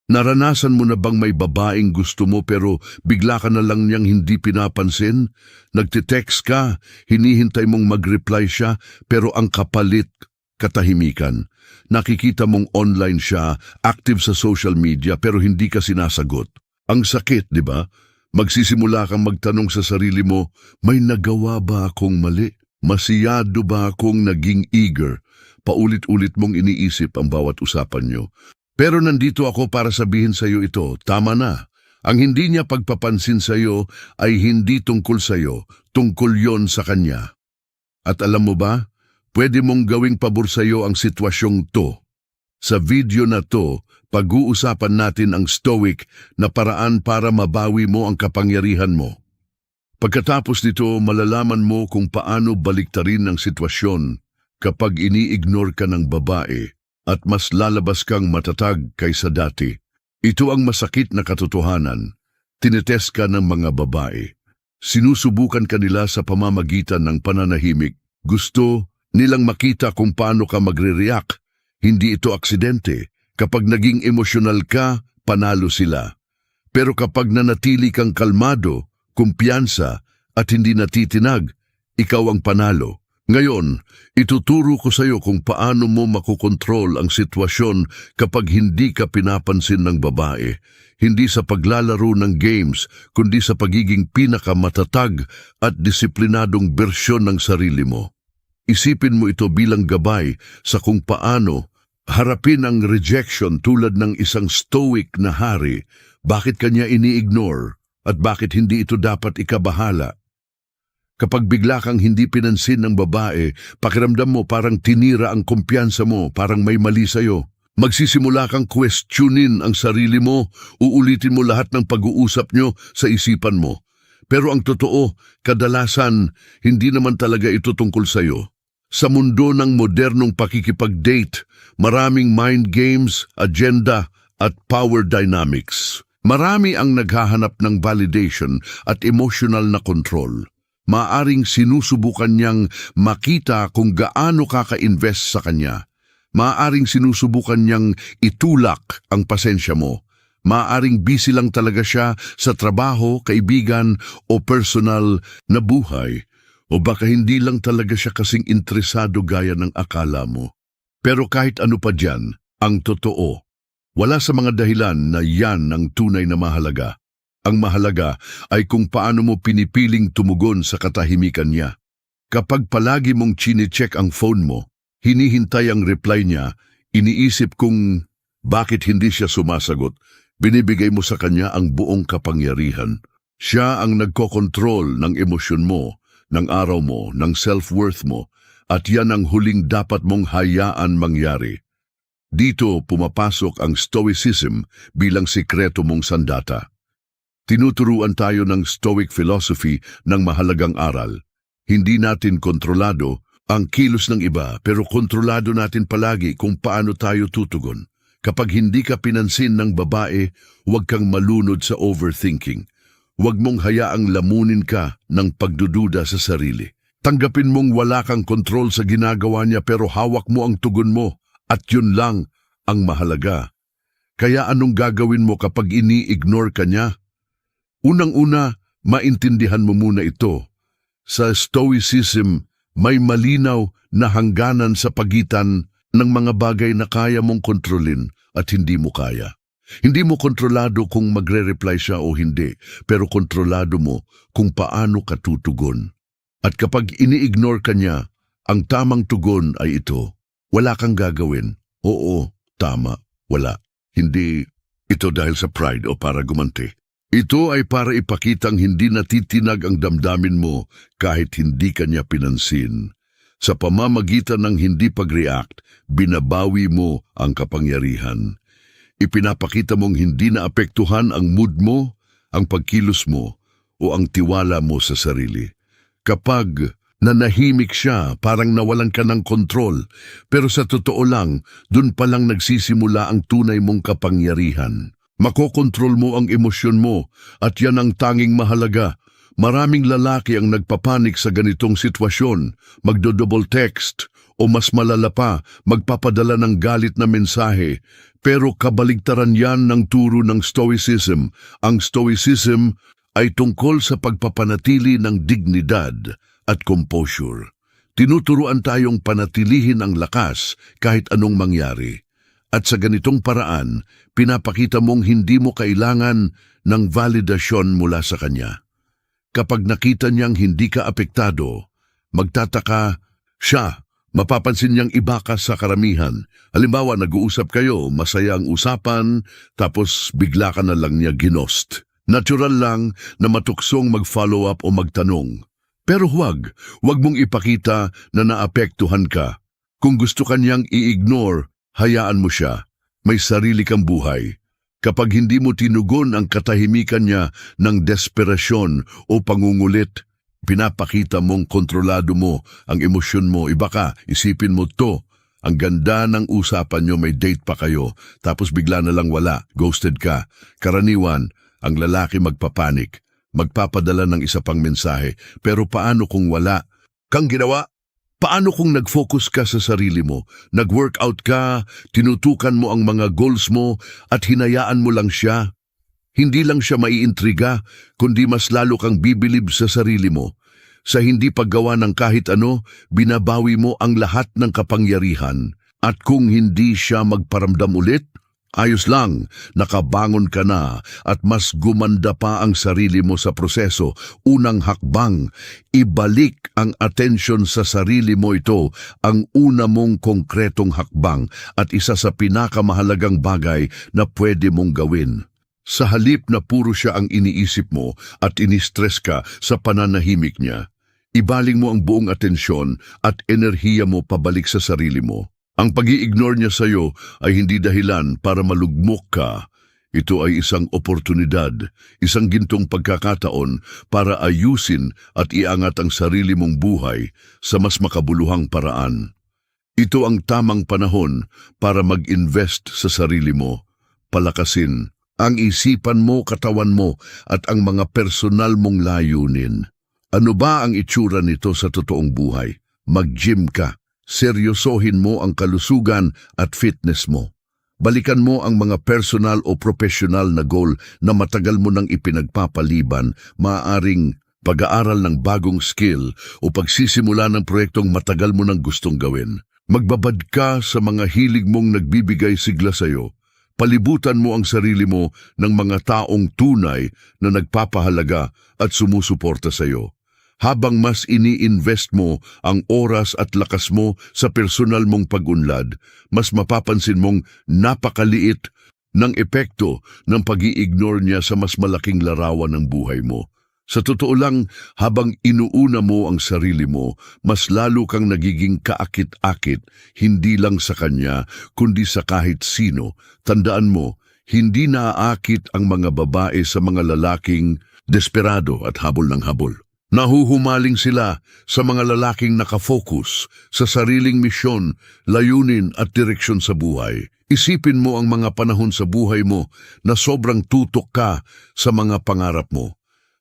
Naranasan mo na bang may babaeng gusto mo pero bigla ka na lang niyang hindi pinapansin? Nagtitext ka, hinihintay mong mag-reply siya pero ang kapalit, katahimikan. Nakikita mong online siya, active sa social media pero hindi ka sinasagot. Ang sakit, di ba? Magsisimula kang magtanong sa sarili mo, may nagawa ba akong mali? Masiyado ba akong naging eager? Paulit-ulit mong iniisip ang bawat usapan nyo. Pero nandito ako para sabihin sa iyo ito, tama na. Ang hindi niya pagpapansin sa iyo ay hindi tungkol sa iyo, tungkol yon sa kanya. At alam mo ba, pwede mong gawing pabor sa iyo ang sitwasyong to. Sa video na to, pag-uusapan natin ang stoic na paraan para mabawi mo ang kapangyarihan mo. Pagkatapos nito, malalaman mo kung paano baliktarin ang sitwasyon kapag ini-ignore ka ng babae at mas lalabas kang matatag kaysa dati. Ito ang masakit na katotohanan. Tinetest ka ng mga babae. Sinusubukan ka nila sa pamamagitan ng pananahimik. Gusto nilang makita kung paano ka magre-react. Hindi ito aksidente. Kapag naging emosyonal ka, panalo sila. Pero kapag nanatili kang kalmado, kumpiyansa at hindi natitinag, ikaw ang panalo. Ngayon, ituturo ko sa iyo kung paano mo makokontrol ang sitwasyon kapag hindi ka pinapansin ng babae. Hindi sa paglalaro ng games, kundi sa pagiging pinakamatatag at disiplinadong bersyon ng sarili mo. Isipin mo ito bilang gabay sa kung paano harapin ang rejection tulad ng isang stoic na hari. Bakit kanya ini-ignore at bakit hindi ito dapat ikabahala? Kapag bigla kang hindi pinansin ng babae, pakiramdam mo parang tinira ang kumpiyansa mo, parang may mali sa'yo. Magsisimula kang questionin ang sarili mo, uulitin mo lahat ng pag-uusap nyo sa isipan mo. Pero ang totoo, kadalasan, hindi naman talaga ito tungkol sa'yo. Sa mundo ng modernong pakikipag-date, maraming mind games, agenda at power dynamics. Marami ang naghahanap ng validation at emotional na control. Maaring sinusubukan niyang makita kung gaano kaka-invest sa kanya. Maaring sinusubukan niyang itulak ang pasensya mo. Maaring busy lang talaga siya sa trabaho, kaibigan o personal na buhay. O baka hindi lang talaga siya kasing interesado gaya ng akala mo. Pero kahit ano pa dyan, ang totoo, wala sa mga dahilan na yan ang tunay na mahalaga. Ang mahalaga ay kung paano mo pinipiling tumugon sa katahimikan niya. Kapag palagi mong chine-check ang phone mo, hinihintay ang reply niya, iniisip kung bakit hindi siya sumasagot, binibigay mo sa kanya ang buong kapangyarihan. Siya ang nagkokontrol ng emosyon mo, ng araw mo, ng self-worth mo, at yan ang huling dapat mong hayaan mangyari. Dito pumapasok ang stoicism bilang sikreto mong sandata. Tinuturuan tayo ng Stoic philosophy ng mahalagang aral. Hindi natin kontrolado ang kilos ng iba pero kontrolado natin palagi kung paano tayo tutugon. Kapag hindi ka pinansin ng babae, huwag kang malunod sa overthinking. Huwag mong hayaang lamunin ka ng pagdududa sa sarili. Tanggapin mong wala kang kontrol sa ginagawa niya pero hawak mo ang tugon mo at yun lang ang mahalaga. Kaya anong gagawin mo kapag ini-ignore ka niya? Unang-una, maintindihan mo muna ito. Sa Stoicism, may malinaw na hangganan sa pagitan ng mga bagay na kaya mong kontrolin at hindi mo kaya. Hindi mo kontrolado kung magre-reply siya o hindi, pero kontrolado mo kung paano ka tutugon. At kapag ini-ignore ka niya, ang tamang tugon ay ito. Wala kang gagawin. Oo, tama, wala. Hindi ito dahil sa pride o para gumanti. Ito ay para ipakitang hindi natitinag ang damdamin mo kahit hindi kanya pinansin. Sa pamamagitan ng hindi pag-react, binabawi mo ang kapangyarihan. Ipinapakita mong hindi naapektuhan ang mood mo, ang pagkilos mo, o ang tiwala mo sa sarili. Kapag nanahimik siya, parang nawalan ka ng kontrol, pero sa totoo lang, dun palang nagsisimula ang tunay mong kapangyarihan. Makokontrol mo ang emosyon mo at yan ang tanging mahalaga. Maraming lalaki ang nagpapanik sa ganitong sitwasyon, magdo-double text O mas malala pa, magpapadala ng galit na mensahe. Pero kabaligtaran yan ng turo ng Stoicism. Ang Stoicism ay tungkol sa pagpapanatili ng dignidad at composure. Tinuturuan tayong panatilihin ang lakas kahit anong mangyari. At sa ganitong paraan, pinapakita mong hindi mo kailangan ng validasyon mula sa kanya. Kapag nakita niyang hindi ka apektado, magtataka siya. Mapapansin niyang iba ka sa karamihan. Halimbawa, nag-uusap kayo, masaya ang usapan, tapos bigla ka na lang niya ginost. Natural lang na matuksong mag-follow up o magtanong. Pero huwag mong ipakita na naapektuhan ka. Kung gusto ka niyang i-ignore, hayaan mo siya. May sarili kang buhay. Kapag hindi mo tinugon ang katahimikan niya ng desperasyon o pangungulit, pinapakita mong kontrolado mo ang emosyon mo. Iba ka, isipin mo to. Ang ganda ng usapan nyo, may date pa kayo, tapos bigla na lang wala, ghosted ka. Karaniwan, ang lalaki magpapanik, magpapadala ng isa pang mensahe. Pero paano kung wala kang ginawa? Paano kung nag-focus ka sa sarili mo, nag-workout ka, tinutukan mo ang mga goals mo at hinayaan mo lang siya? Hindi lang siya maiintriga, kundi mas lalo kang bibilib sa sarili mo. Sa hindi paggawa ng kahit ano, binabawi mo ang lahat ng kapangyarihan. At kung hindi siya magparamdam ulit, ayos lang, nakabangon ka na at mas gumanda pa ang sarili mo sa proseso. Unang hakbang, ibalik ang atensyon sa sarili mo. Ito ang una mong konkretong hakbang at isa sa pinakamahalagang bagay na pwede mong gawin. Sa halip na puro siya ang iniisip mo at inistress ka sa pananahimik niya, ibaling mo ang buong atensyon at enerhiya mo pabalik sa sarili mo. Ang pag-i-ignore niya sa iyo ay hindi dahilan para malugmok ka. Ito ay isang oportunidad, isang gintong pagkakataon para ayusin at iangat ang sarili mong buhay sa mas makabuluhang paraan. Ito ang tamang panahon para mag-invest sa sarili mo, palakasin ang isipan mo, katawan mo at ang mga personal mong layunin. Ano ba ang itsura nito sa totoong buhay? Mag-gym ka. Seryosohin mo ang kalusugan at fitness mo. Balikan mo ang mga personal o professional na goal na matagal mo nang ipinagpapaliban, maaaring pag-aaral ng bagong skill o pagsisimula ng proyektong matagal mo nang gustong gawin. Magbabad ka sa mga hilig mong nagbibigay sigla sa iyo. Palibutan mo ang sarili mo ng mga taong tunay na nagpapahalaga at sumusuporta sa iyo. Habang mas ini-invest mo ang oras at lakas mo sa personal mong pag-unlad, mas mapapansin mong napakaliit ng epekto ng pag-i-ignore niya sa mas malaking larawan ng buhay mo. Sa totoo lang, habang inuuna mo ang sarili mo, mas lalo kang nagiging kaakit-akit, hindi lang sa kanya, kundi sa kahit sino. Tandaan mo, hindi naaakit ang mga babae sa mga lalaking desperado at habol ng habol. Nahuhumaling sila sa mga lalaking nakafocus sa sariling misyon, layunin at direksyon sa buhay. Isipin mo ang mga panahon sa buhay mo na sobrang tutok ka sa mga pangarap mo.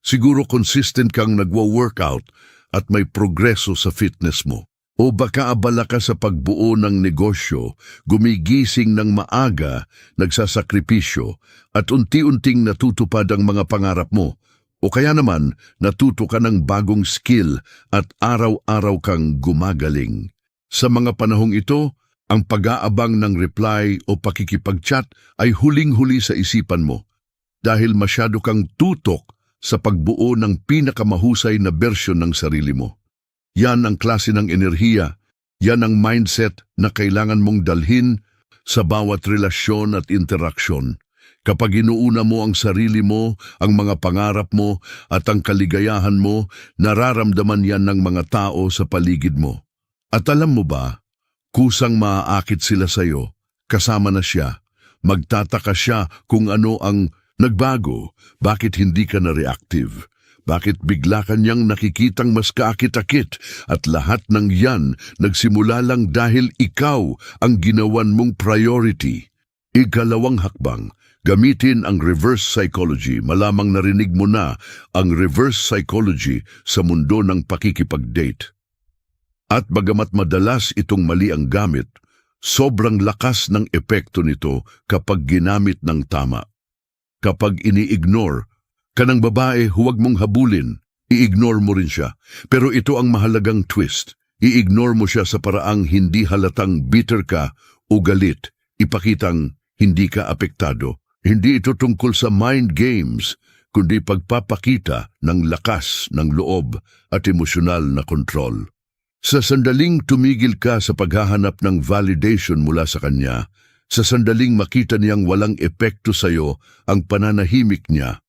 Siguro consistent kang nagwo-workout at may progreso sa fitness mo. O baka abala ka sa pagbuo ng negosyo, gumigising ng maaga, nagsasakripisyo at unti-unting natutupad ang mga pangarap mo. O kaya naman, natuto ka ng bagong skill at araw-araw kang gumagaling. Sa mga panahong ito, ang pag-aabang ng reply o pakikipag-chat ay huling-huli sa isipan mo dahil masyado kang tutok sa pagbuo ng pinakamahusay na bersyon ng sarili mo. Yan ang klase ng enerhiya, yan ang mindset na kailangan mong dalhin sa bawat relasyon at interaksyon. Kapag inuuna mo ang sarili mo, ang mga pangarap mo at ang kaligayahan mo, nararamdaman yan ng mga tao sa paligid mo. At alam mo ba, kusang maaakit sila sa iyo, kasama na siya. Magtataka siya kung ano ang nagbago, bakit hindi ka na reactive. Bakit bigla kanyang nakikitang mas kaakit-akit at lahat ng yan nagsimula lang dahil ikaw ang ginawan mong priority. Ikalawang hakbang, gamitin ang reverse psychology. Malamang narinig mo na ang reverse psychology sa mundo ng pakikipag-date. At bagamat madalas itong mali ang gamit, sobrang lakas ng epekto nito kapag ginamit ng tama. Kapag ini-ignore ka ng babae, huwag mong habulin. I-ignore mo rin siya. Pero ito ang mahalagang twist. I-ignore mo siya sa paraang hindi halatang bitter ka o galit. Ipakitang hindi ka apektado. Hindi ito tungkol sa mind games, kundi pagpapakita ng lakas ng loob at emosyonal na kontrol. Sa sandaling tumigil ka sa paghahanap ng validation mula sa kanya, sa sandaling makita niyang walang epekto sa iyo ang pananahimik niya,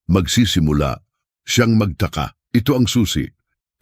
magsisimula siyang magtaka. Ito ang susi.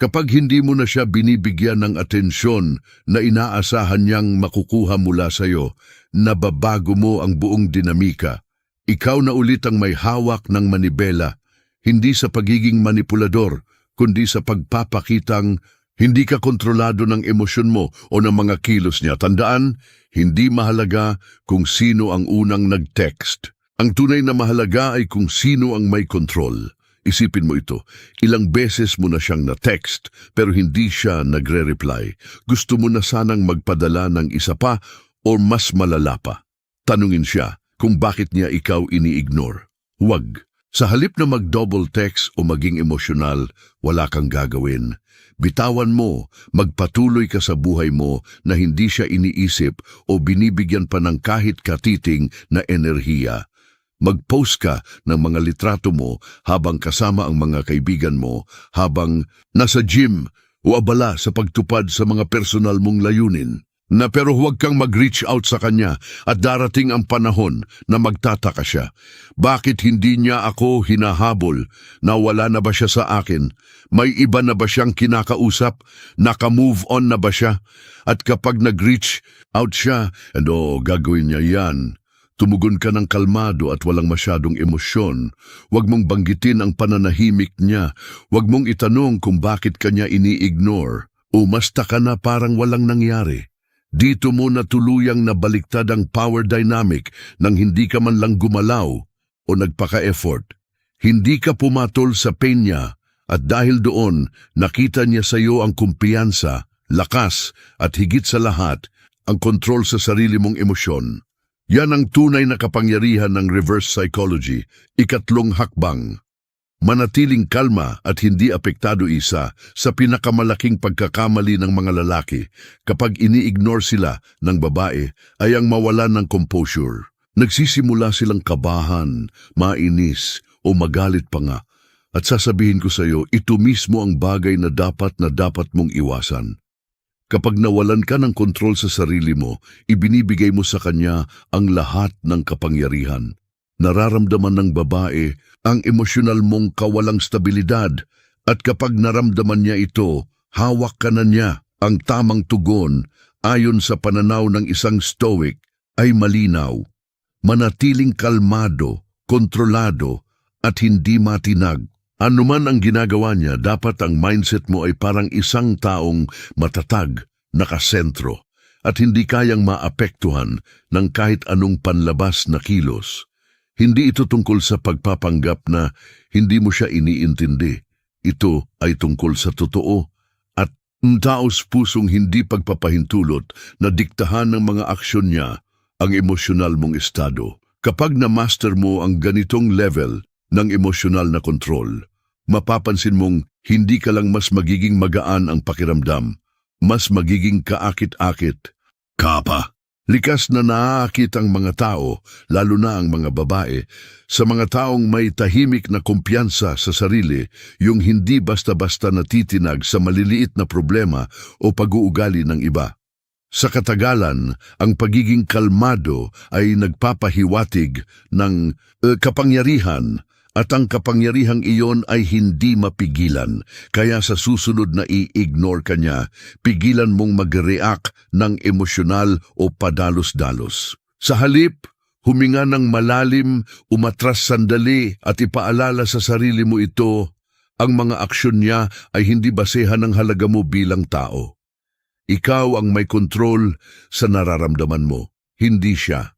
Kapag hindi mo na siya binibigyan ng atensyon na inaasahan niyang makukuha mula sa iyo, nababago mo ang buong dinamika. Ikaw na ulit ang may hawak ng manibela, hindi sa pagiging manipulador, kundi sa pagpapakitang hindi ka kontrolado ng emosyon mo o ng mga kilos niya. Tandaan, hindi mahalaga kung sino ang unang nag-text. Ang tunay na mahalaga ay kung sino ang may control. Isipin mo ito, ilang beses mo na siyang na-text pero hindi siya nagre-reply. Gusto mo na sanang magpadala ng isa pa o mas malala pa. Tanungin siya kung bakit niya ikaw ini-ignore. Huwag. Sa halip na mag-double text o maging emosyonal, wala kang gagawin. Bitawan mo, magpatuloy ka sa buhay mo na hindi siya iniisip o binibigyan pa ng kahit katiting na enerhiya. Mag-post ka ng mga litrato mo habang kasama ang mga kaibigan mo, habang nasa gym o abala sa pagtupad sa mga personal mong layunin. Pero huwag kang mag-reach out sa kanya at darating ang panahon na magtataka siya. Bakit hindi niya ako hinahabol? Nawala na ba siya sa akin? May iba na ba siyang kinakausap? Naka-move on na ba siya? At kapag nag-reach out siya, gagawin niya yan. Tumugon ka ng kalmado at walang masyadong emosyon. Huwag mong banggitin ang pananahimik niya. Huwag mong itanong kung bakit kanya ini-ignore. Umasta ka na parang walang nangyari. Dito mo na tuluyang nabaliktad ang power dynamic nang hindi ka man lang gumalaw o nagpaka-effort. Hindi ka pumatol sa pain niya at dahil doon nakita niya sa iyo ang kumpiyansa, lakas at higit sa lahat ang kontrol sa sarili mong emosyon. Yan ang tunay na kapangyarihan ng reverse psychology, ikatlong hakbang. Manatiling kalma at hindi apektado isa sa pinakamalaking pagkakamali ng mga lalaki kapag ini-ignore sila ng babae ay ang mawalan ng composure. Nagsisimula silang kabahan, mainis o magalit pa nga. At sasabihin ko sa iyo, ito mismo ang bagay na dapat mong iwasan. Kapag nawalan ka ng kontrol sa sarili mo, ibinibigay mo sa kanya ang lahat ng kapangyarihan. Nararamdaman ng babae ang emosyonal mong kawalang stabilidad at kapag naramdaman niya ito, hawak ka na niya. Ang tamang tugon ayon sa pananaw ng isang stoic ay malinaw. Manatiling kalmado, kontrolado at hindi matinag. Ano man ang ginagawa niya, dapat ang mindset mo ay parang isang taong matatag, nakasentro at hindi kayang maapektuhan ng kahit anong panlabas na kilos. Hindi ito tungkol sa pagpapanggap na hindi mo siya iniintindi. Ito ay tungkol sa totoo at taos pusong hindi pagpapahintulot na diktahan ng mga aksyon niya ang emosyonal mong estado. Kapag na-master mo ang ganitong level ng emosyonal na kontrol, mapapansin mong hindi ka lang mas magiging magaan ang pakiramdam, mas magiging kaakit-akit. Kapa. Likas na naaakit ang mga tao, lalo na ang mga babae, sa mga taong may tahimik na kumpiyansa sa sarili, yung hindi basta-basta natitinag sa maliliit na problema o pag-uugali ng iba. Sa katagalan, ang pagiging kalmado ay nagpapahiwatig ng kapangyarihan at ang kapangyarihang iyon ay hindi mapigilan. Kaya sa susunod na i-ignore ka niya, pigilan mong mag-react ng emosyonal o padalos-dalos. Sa halip, huminga ng malalim, umatras sandali at ipaalala sa sarili mo ito, ang mga aksyon niya ay hindi basehan ng halaga mo bilang tao. Ikaw ang may kontrol sa nararamdaman mo, hindi siya.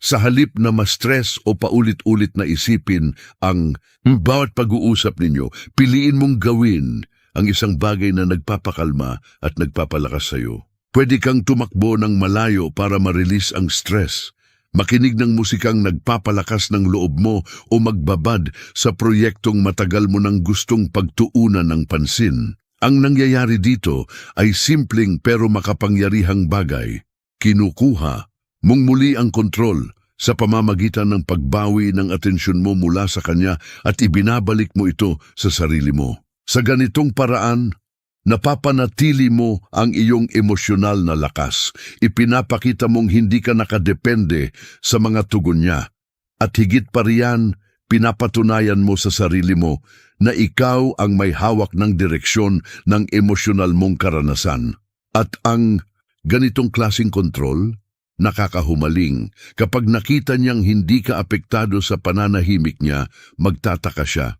Sa halip na ma-stress o paulit-ulit na isipin ang bawat pag-uusap ninyo, piliin mong gawin ang isang bagay na nagpapakalma at nagpapalakas sa'yo. Pwede kang tumakbo ng malayo para ma-release ang stress. Makinig ng musikang nagpapalakas ng loob mo o magbabad sa proyektong matagal mo nang gustong pagtuunan ng pansin. Ang nangyayari dito ay simpleng pero makapangyarihang bagay. Kinukuha mong muli ang kontrol sa pamamagitan ng pagbawi ng atensyon mo mula sa kanya at ibinabalik mo ito sa sarili mo. Sa ganitong paraan, napapanatili mo ang iyong emosyonal na lakas. Ipinapakita mong hindi ka nakadepende sa mga tugon niya. At higit pa riyan, pinapatunayan mo sa sarili mo na ikaw ang may hawak ng direksyon ng emosyonal mong karanasan. At ang ganitong klaseng kontrol, nakakahumaling. Kapag nakita niyang hindi ka apektado sa pananahimik niya, magtataka siya.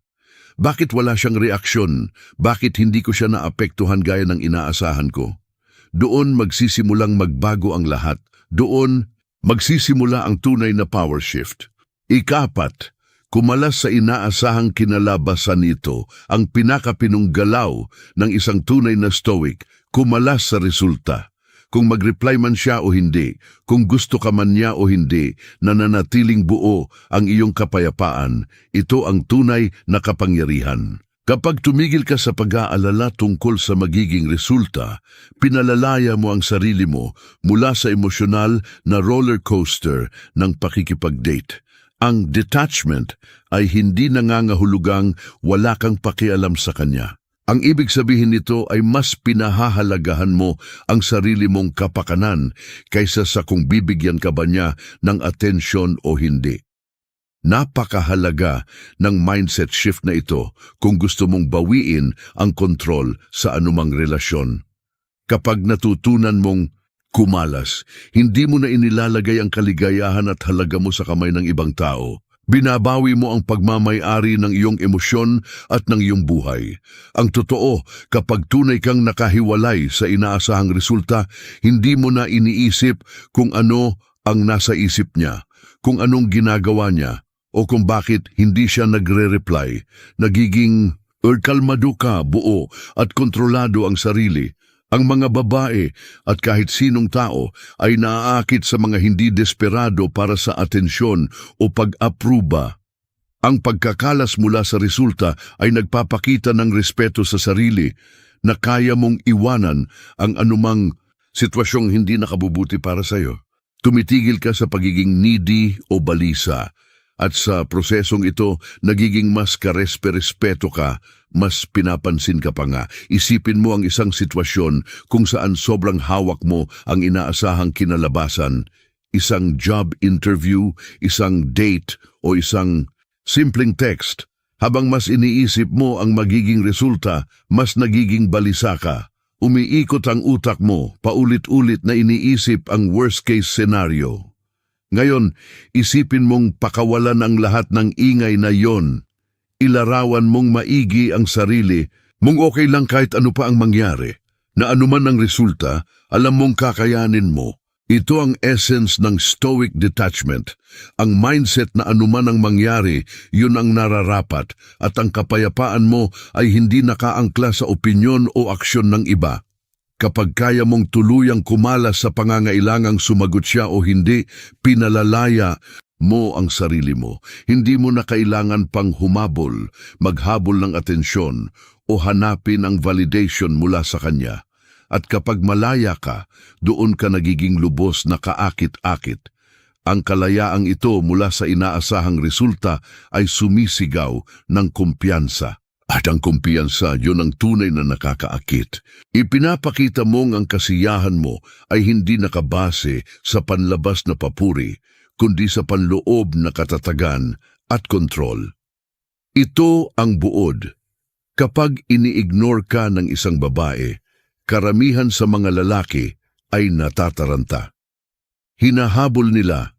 Bakit wala siyang reaksyon? Bakit hindi ko siya naapektuhan gaya ng inaasahan ko? Doon magsisimulang magbago ang lahat. Doon magsisimula ang tunay na power shift. Ika-4, kumalas sa inaasahang kinalabasan nito, ang pinakapinunggalaw ng isang tunay na stoic, kumalas sa resulta. Kung mag-reply man siya o hindi, kung gusto ka man niya o hindi, nananatiling buo ang iyong kapayapaan, ito ang tunay na kapangyarihan. Kapag tumigil ka sa pag-aalala tungkol sa magiging resulta, pinalalaya mo ang sarili mo mula sa emosyonal na roller coaster ng pakikipag-date. Ang detachment ay hindi nangangahulugang wala kang pakialam sa kanya. Ang ibig sabihin nito ay mas pinahahalagahan mo ang sarili mong kapakanan kaysa sa kung bibigyan ka ba niya ng atensyon o hindi. Napakahalaga ng mindset shift na ito kung gusto mong bawiin ang kontrol sa anumang relasyon. Kapag natutunan mong kumalas, hindi mo na inilalagay ang kaligayahan at halaga mo sa kamay ng ibang tao. Binabawi mo ang pagmamay-ari ng iyong emosyon at ng iyong buhay. Ang totoo, kapag tunay kang nakahiwalay sa inaasahang resulta, hindi mo na iniisip kung ano ang nasa isip niya, kung anong ginagawa niya, o kung bakit hindi siya nagre-reply. Nagiging kalmado ka, buo at kontrolado ang sarili. Ang mga babae at kahit sinong tao ay naaakit sa mga hindi desperado para sa atensyon o pag-apruba. Ang pagkakalas mula sa resulta ay nagpapakita ng respeto sa sarili na kaya mong iwanan ang anumang sitwasyong hindi nakabubuti para sa iyo. Tumitigil ka sa pagiging needy o balisa. At sa prosesong ito, nagiging mas karespe-respeto ka, mas pinapansin ka pa nga. Isipin mo ang isang sitwasyon kung saan sobrang hawak mo ang inaasahang kinalabasan, isang job interview, isang date o isang simpleng text. Habang mas iniisip mo ang magiging resulta, mas nagiging balisa ka. Umiikot ang utak mo, paulit-ulit na iniisip ang worst-case scenario. Ngayon, isipin mong pakawalan ang lahat ng ingay na yon. Ilarawan mong maigi ang sarili, mong okay lang kahit ano pa ang mangyari. Na anuman ang resulta, alam mong kakayanin mo. Ito ang essence ng stoic detachment. Ang mindset na anuman ang mangyari, yun ang nararapat. At ang kapayapaan mo ay hindi nakaangkla sa opinyon o aksyon ng iba. Kapag kaya mong tuluyang kumalas sa pangangailangang sumagot siya o hindi, pinalalaya mo ang sarili mo. Hindi mo na kailangan pang humabol, maghabol ng atensyon o hanapin ang validation mula sa kanya. At kapag malaya ka, doon ka nagiging lubos na kaakit-akit. Ang kalayaang ito mula sa inaasahang resulta ay sumisigaw ng kumpiyansa. At ang kumpiyansa, yun ang tunay na nakakaakit. Ipinapakita mong ang kasiyahan mo ay hindi nakabase sa panlabas na papuri, kundi sa panloob na katatagan at kontrol. Ito ang buod. Kapag ini-ignore ka ng isang babae, karamihan sa mga lalaki ay natataranta. Hinahabol nila,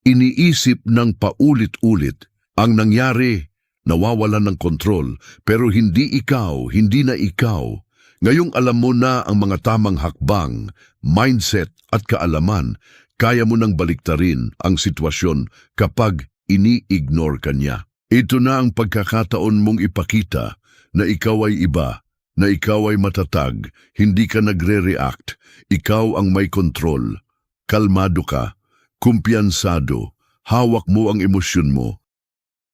iniisip ng paulit-ulit ang nangyari. Nawawalan ng kontrol, pero hindi na ikaw. Ngayong alam mo na ang mga tamang hakbang, mindset at kaalaman, kaya mo nang baliktarin ang sitwasyon kapag ini-ignore ka niya. Ito na ang pagkakataon mong ipakita na ikaw ay iba, na ikaw ay matatag, hindi ka nagre-react, ikaw ang may kontrol. Kalmado ka, kumpiyansado, hawak mo ang emosyon mo,